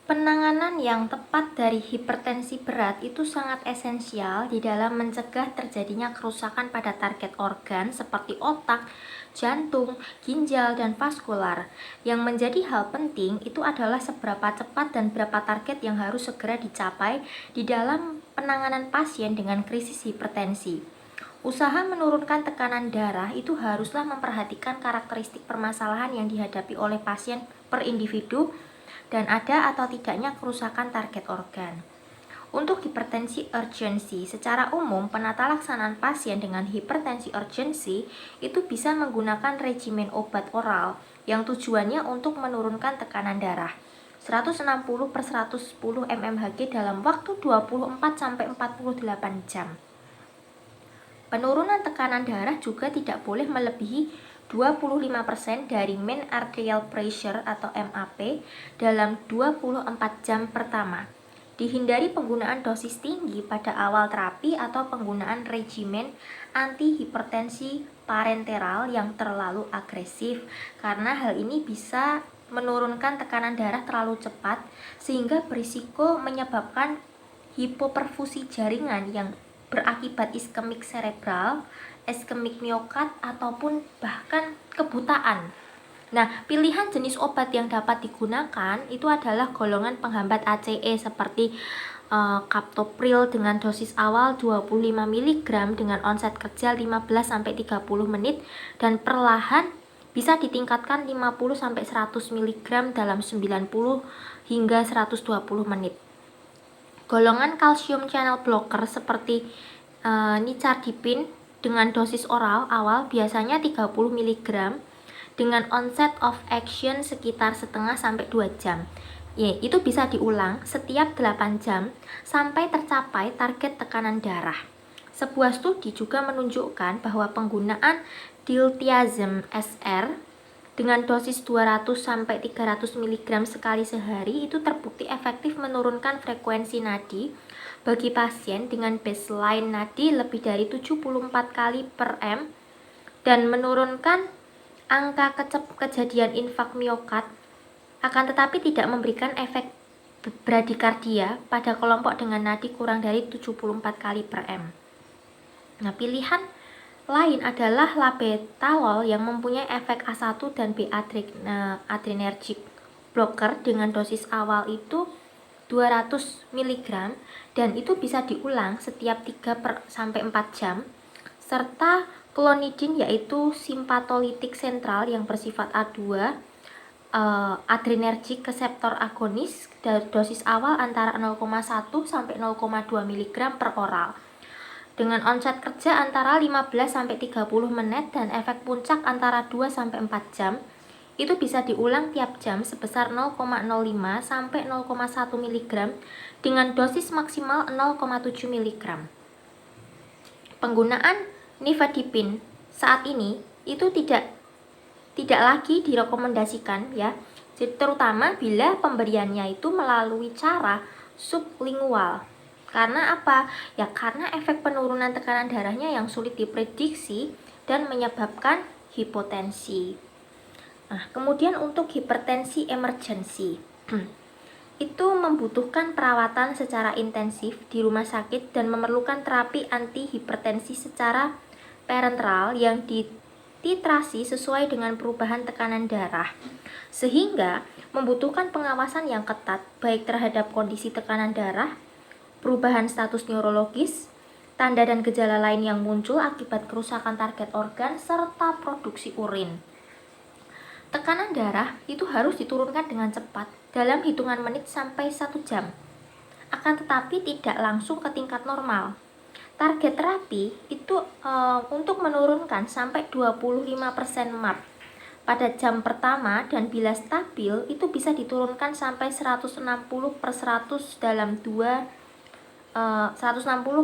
Penanganan yang tepat dari hipertensi berat itu sangat esensial di dalam mencegah terjadinya kerusakan pada target organ seperti otak, jantung, ginjal, dan vaskular. Yang menjadi hal penting itu adalah seberapa cepat dan berapa target yang harus segera dicapai di dalam penanganan pasien dengan krisis hipertensi. Usaha menurunkan tekanan darah itu haruslah memperhatikan karakteristik permasalahan yang dihadapi oleh pasien per individu dan ada atau tidaknya kerusakan target organ. Untuk hipertensi urgensi, secara umum penata laksanaan pasien dengan hipertensi urgensi itu bisa menggunakan regimen obat oral yang tujuannya untuk menurunkan tekanan darah 160 per 110 mmHg dalam waktu 24-48 jam. Penurunan tekanan darah juga tidak boleh melebihi 25% dari mean arterial pressure atau MAP dalam 24 jam pertama. Dihindari penggunaan dosis tinggi pada awal terapi atau penggunaan regimen antihipertensi parenteral yang terlalu agresif karena hal ini bisa menurunkan tekanan darah terlalu cepat sehingga berisiko menyebabkan hipoperfusi jaringan yang berakibat iskemik cerebral, iskemik miokard, ataupun bahkan kebutaan. Nah, pilihan jenis obat yang dapat digunakan itu adalah golongan penghambat ACE seperti captopril dengan dosis awal 25 mg dengan onset kerja 15-30 menit dan perlahan bisa ditingkatkan 50-100 mg dalam 90 hingga 120 menit. Golongan kalsium channel blocker seperti nicardipine dengan dosis oral awal biasanya 30 mg dengan onset of action sekitar setengah sampai 2 jam. Itu bisa diulang setiap 8 jam sampai tercapai target tekanan darah. Sebuah studi juga menunjukkan bahwa penggunaan diltiazem SR dengan dosis 200-300 mg sekali sehari itu terbukti efektif menurunkan frekuensi nadi bagi pasien dengan baseline nadi lebih dari 74 kali per M dan menurunkan angka kejadian infak miokard, akan tetapi tidak memberikan efek bradikardia pada kelompok dengan nadi kurang dari 74 kali per M. Nah, pilihan lain adalah labetalol yang mempunyai efek A1 dan B adrenergic blocker dengan dosis awal itu 200 mg dan itu bisa diulang setiap 3-4 jam serta klonidin yaitu simpatolitik sentral yang bersifat A2 adrenergic reseptor agonis dosis awal antara 0,1 sampai 0,2 mg per oral dengan onset kerja antara 15-30 menit dan efek puncak antara 2-4 jam. Itu bisa diulang tiap jam sebesar 0,05 sampai 0,1 mg dengan dosis maksimal 0,7 mg. Penggunaan nifedipine saat ini itu tidak lagi direkomendasikan ya. Terutama bila pemberiannya itu melalui cara sublingual. Karena apa? Ya karena efek penurunan tekanan darahnya yang sulit diprediksi dan menyebabkan hipotensi. Nah, kemudian untuk hipertensi emergensi itu membutuhkan perawatan secara intensif di rumah sakit dan memerlukan terapi antihipertensi secara parenteral yang dititrasi sesuai dengan perubahan tekanan darah sehingga membutuhkan pengawasan yang ketat baik terhadap kondisi tekanan darah, perubahan status neurologis, tanda dan gejala lain yang muncul akibat kerusakan target organ, serta produksi urin. Tekanan darah itu harus diturunkan dengan cepat dalam hitungan menit sampai 1 jam. Akan tetapi tidak langsung ke tingkat normal. Target terapi itu untuk menurunkan sampai 25% MAP pada jam pertama dan bila stabil itu bisa diturunkan sampai 160 per 100 dalam 160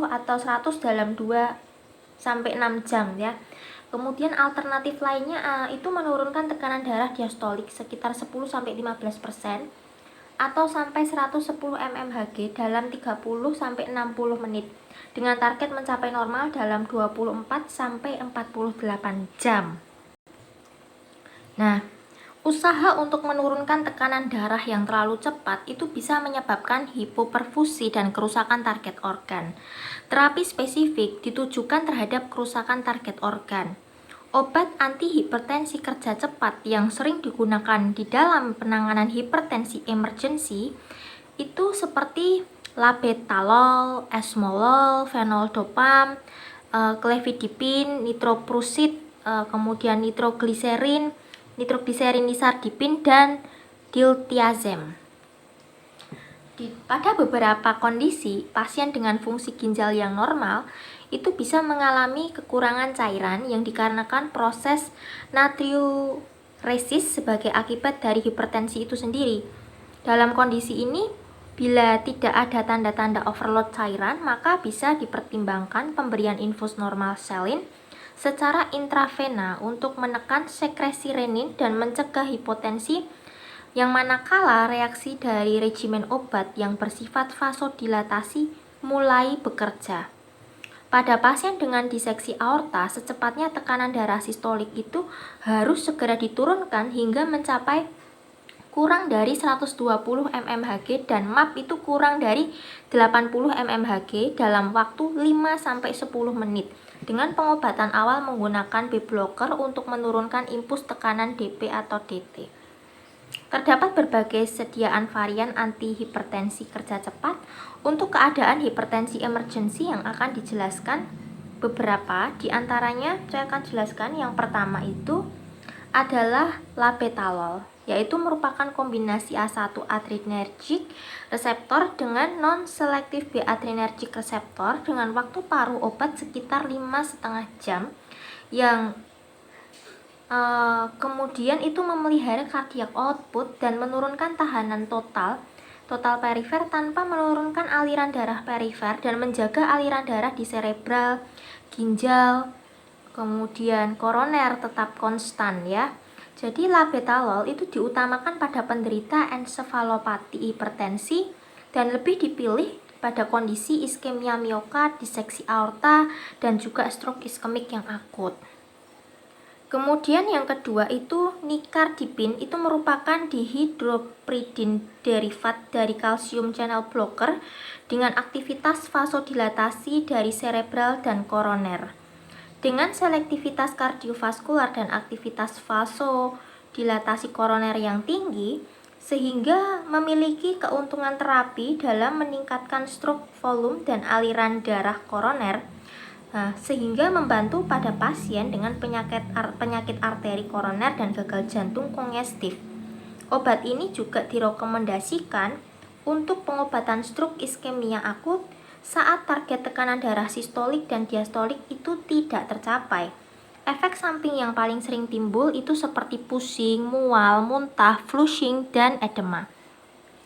atau 100 dalam 2-6 jam ya. Kemudian alternatif lainnya itu menurunkan tekanan darah diastolik sekitar 10-15% atau sampai 110 mmHg dalam 30-60 menit dengan target mencapai normal dalam 24-48 jam. Nah, Usaha untuk menurunkan tekanan darah yang terlalu cepat itu bisa menyebabkan hipoperfusi dan kerusakan target organ. Terapi spesifik ditujukan terhadap kerusakan target organ. Obat antihipertensi kerja cepat yang sering digunakan di dalam penanganan hipertensi emergency itu seperti labetalol, esmolol, fenoldopam, clefidipin, nitroprusid, kemudian nitrogliserin, nisardipin, dan diltiazem. Pada beberapa kondisi, pasien dengan fungsi ginjal yang normal itu bisa mengalami kekurangan cairan yang dikarenakan proses natriuresis sebagai akibat dari hipertensi itu sendiri. Dalam kondisi ini, bila tidak ada tanda-tanda overload cairan, maka bisa dipertimbangkan pemberian infus normal selin secara intravena untuk menekan sekresi renin dan mencegah hipotensi, yang manakala reaksi dari regimen obat yang bersifat vasodilatasi mulai bekerja. Pada pasien dengan diseksi aorta, secepatnya tekanan darah sistolik itu harus segera diturunkan hingga mencapai kurang dari 120 mmHg dan MAP itu kurang dari 80 mmHg dalam waktu 5-10 menit dengan pengobatan awal menggunakan B-blocker untuk menurunkan impuls tekanan DP atau DT. Terdapat berbagai sediaan varian antihipertensi kerja cepat untuk keadaan hipertensi emergency yang akan dijelaskan beberapa. Di antaranya saya akan jelaskan yang pertama itu adalah labetalol, yaitu merupakan kombinasi A1 adrenergic reseptor dengan non-selektif B adrenergic reseptor dengan waktu paruh obat sekitar 5,5 jam yang kemudian itu memelihara cardiac output dan menurunkan tahanan total perifer tanpa menurunkan aliran darah perifer dan menjaga aliran darah di cerebral, ginjal, kemudian koroner tetap konstan ya. Jadi labetalol itu diutamakan pada penderita ensefalopati hipertensi dan lebih dipilih pada kondisi iskemia miokard, diseksi aorta, dan juga stroke iskemik yang akut. Kemudian yang kedua itu nicardipin, itu merupakan dihidropridin derivat dari kalsium channel blocker dengan aktivitas vasodilatasi dari cerebral dan koroner. Dengan selektivitas kardiovaskular dan aktivitas vasodilatasi koroner yang tinggi, sehingga memiliki keuntungan terapi dalam meningkatkan stroke volume dan aliran darah koroner. Sehingga membantu pada pasien dengan penyakit arteri koroner dan gagal jantung kongestif. Obat ini juga direkomendasikan untuk pengobatan stroke iskemia akut saat target tekanan darah sistolik dan diastolik itu tidak tercapai. Efek samping yang paling sering timbul itu seperti pusing, mual, muntah, flushing, dan edema.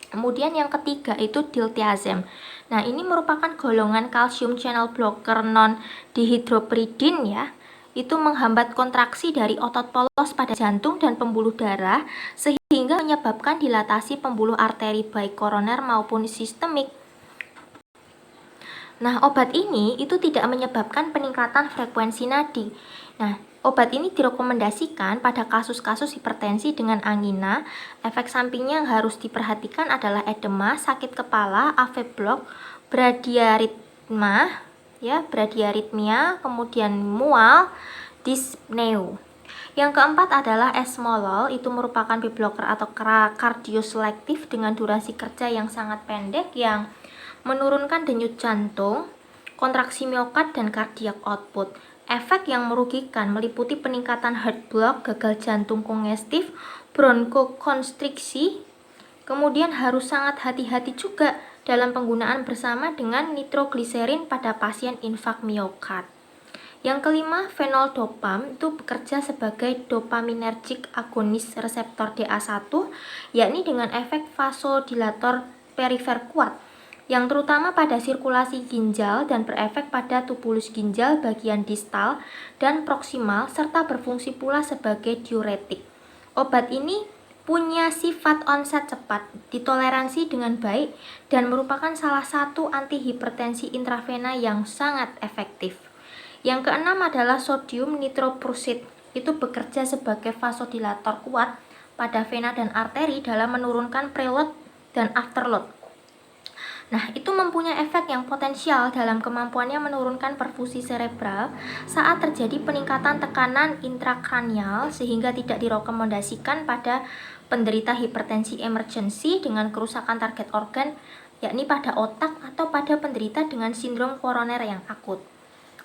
Kemudian yang ketiga itu diltiazem. Nah, ini merupakan golongan kalsium channel blocker non dihidropridin ya. Itu menghambat kontraksi dari otot polos pada jantung dan pembuluh darah sehingga menyebabkan dilatasi pembuluh arteri baik koroner maupun sistemik. Nah, obat ini itu tidak menyebabkan peningkatan frekuensi nadi. Nah, obat ini direkomendasikan pada kasus-kasus hipertensi dengan angina. Efek sampingnya yang harus diperhatikan adalah edema, sakit kepala, AV block, bradiaritmia, kemudian mual, dyspnea. Yang keempat adalah esmolol, itu merupakan B-blocker atau kardioselektif dengan durasi kerja yang sangat pendek yang menurunkan denyut jantung, kontraksi miokard, dan cardiac output. Efek yang merugikan meliputi peningkatan heart block, gagal jantung kongestif, bronkokonstriksi. Kemudian harus sangat hati-hati juga dalam penggunaan bersama dengan nitrogliserin pada pasien infak miokard. Yang kelima, fenoldopam itu bekerja sebagai dopaminergic agonis reseptor DA1, yakni dengan efek vasodilator perifer kuat, yang terutama pada sirkulasi ginjal dan berefek pada tubulus ginjal bagian distal dan proksimal serta berfungsi pula sebagai diuretik. Obat ini punya sifat onset cepat, ditoleransi dengan baik, dan merupakan salah satu antihipertensi intravena yang sangat efektif. Yang keenam adalah sodium nitroprusid, itu bekerja sebagai vasodilator kuat pada vena dan arteri dalam menurunkan preload dan afterload. Nah, itu mempunyai efek yang potensial dalam kemampuannya menurunkan perfusi cerebral saat terjadi peningkatan tekanan intrakranial sehingga tidak direkomendasikan pada penderita hipertensi emergensi dengan kerusakan target organ, yakni pada otak atau pada penderita dengan sindrom koroner yang akut.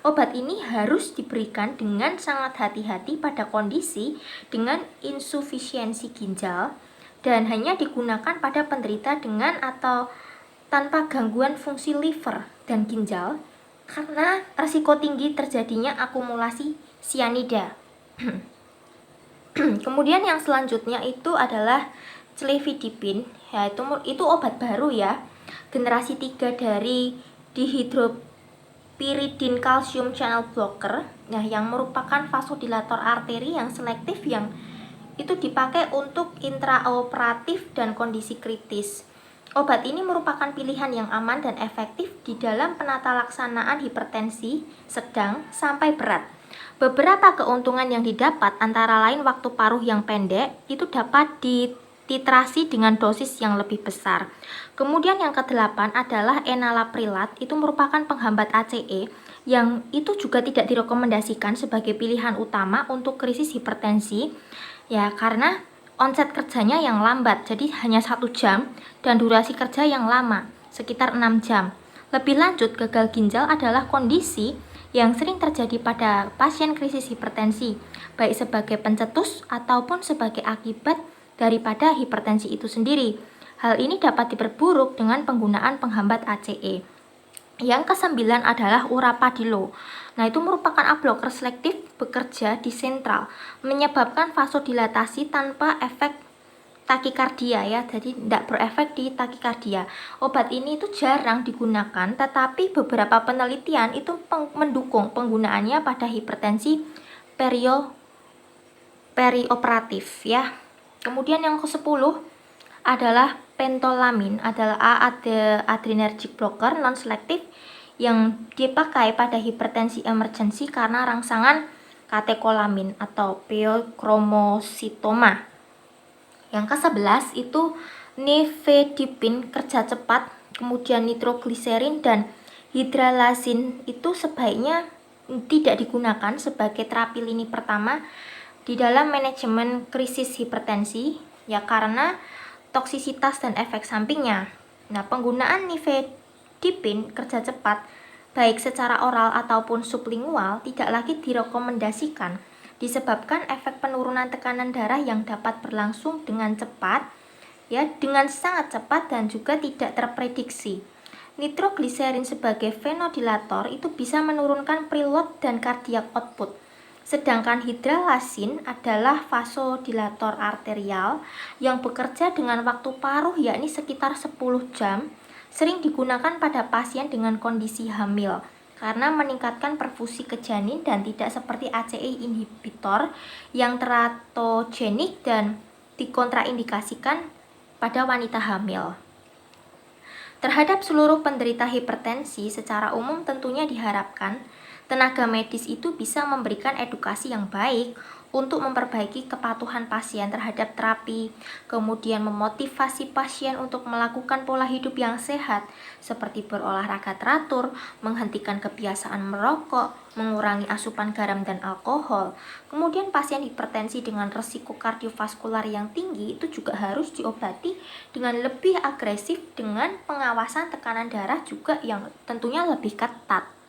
Obat ini harus diberikan dengan sangat hati-hati pada kondisi dengan insufisiensi ginjal dan hanya digunakan pada penderita dengan atau tanpa gangguan fungsi liver dan ginjal karena risiko tinggi terjadinya akumulasi sianida. Kemudian yang selanjutnya itu adalah clefidipin, yaitu itu obat baru ya, generasi 3 dari dihydropyridine calcium channel blocker, nah yang merupakan vasodilator arteri yang selektif yang itu dipakai untuk intraoperatif dan kondisi kritis. Obat ini merupakan pilihan yang aman dan efektif di dalam penata laksanaan hipertensi sedang sampai berat. Beberapa keuntungan yang didapat antara lain waktu paruh yang pendek itu dapat dititrasi dengan dosis yang lebih besar. Kemudian yang ke-8 adalah enalaprilat, itu merupakan penghambat ACE yang itu juga tidak direkomendasikan sebagai pilihan utama untuk krisis hipertensi ya, karena onset kerjanya yang lambat, jadi hanya 1 jam dan durasi kerja yang lama, sekitar 6 jam. Lebih lanjut, gagal ginjal adalah kondisi yang sering terjadi pada pasien krisis hipertensi, baik sebagai pencetus ataupun sebagai akibat daripada hipertensi itu sendiri. Hal ini dapat diperburuk dengan penggunaan penghambat ACE. Yang ke-9 adalah urapadilo. Nah, itu merupakan A-blocker selektif bekerja di sentral, menyebabkan vasodilatasi tanpa efek takikardia ya, jadi tidak berefek di takikardia. Obat ini itu jarang digunakan, tetapi beberapa penelitian itu mendukung penggunaannya pada hipertensi perioperatif ya. Kemudian yang ke-10 adalah pentolamin, adalah adrenergic blocker non selektif yang dipakai pada hipertensi emergensi karena rangsangan katekolamin atau pheochromocytoma. Yang ke-11 itu nifedipin, kerja cepat, kemudian nitrogliserin dan hidralazin itu sebaiknya tidak digunakan sebagai terapi lini pertama di dalam manajemen krisis hipertensi ya, karena toksisitas dan efek sampingnya. Nah, penggunaan nifedipin kerja cepat baik secara oral ataupun sublingual tidak lagi direkomendasikan disebabkan efek penurunan tekanan darah yang dapat berlangsung dengan cepat ya, dengan sangat cepat dan juga tidak terprediksi. Nitrogliserin sebagai venodilator itu bisa menurunkan preload dan cardiac output. Sedangkan hidralazin adalah vasodilator arterial yang bekerja dengan waktu paruh yakni sekitar 10 jam, sering digunakan pada pasien dengan kondisi hamil karena meningkatkan perfusi ke janin dan tidak seperti ACE inhibitor yang teratogenik dan dikontraindikasikan pada wanita hamil. Terhadap seluruh penderita hipertensi secara umum tentunya diharapkan tenaga medis itu bisa memberikan edukasi yang baik untuk memperbaiki kepatuhan pasien terhadap terapi, kemudian memotivasi pasien untuk melakukan pola hidup yang sehat, seperti berolahraga teratur, menghentikan kebiasaan merokok, mengurangi asupan garam dan alkohol. Kemudian pasien hipertensi dengan risiko kardiovaskular yang tinggi itu juga harus diobati dengan lebih agresif dengan pengawasan tekanan darah juga yang tentunya lebih ketat.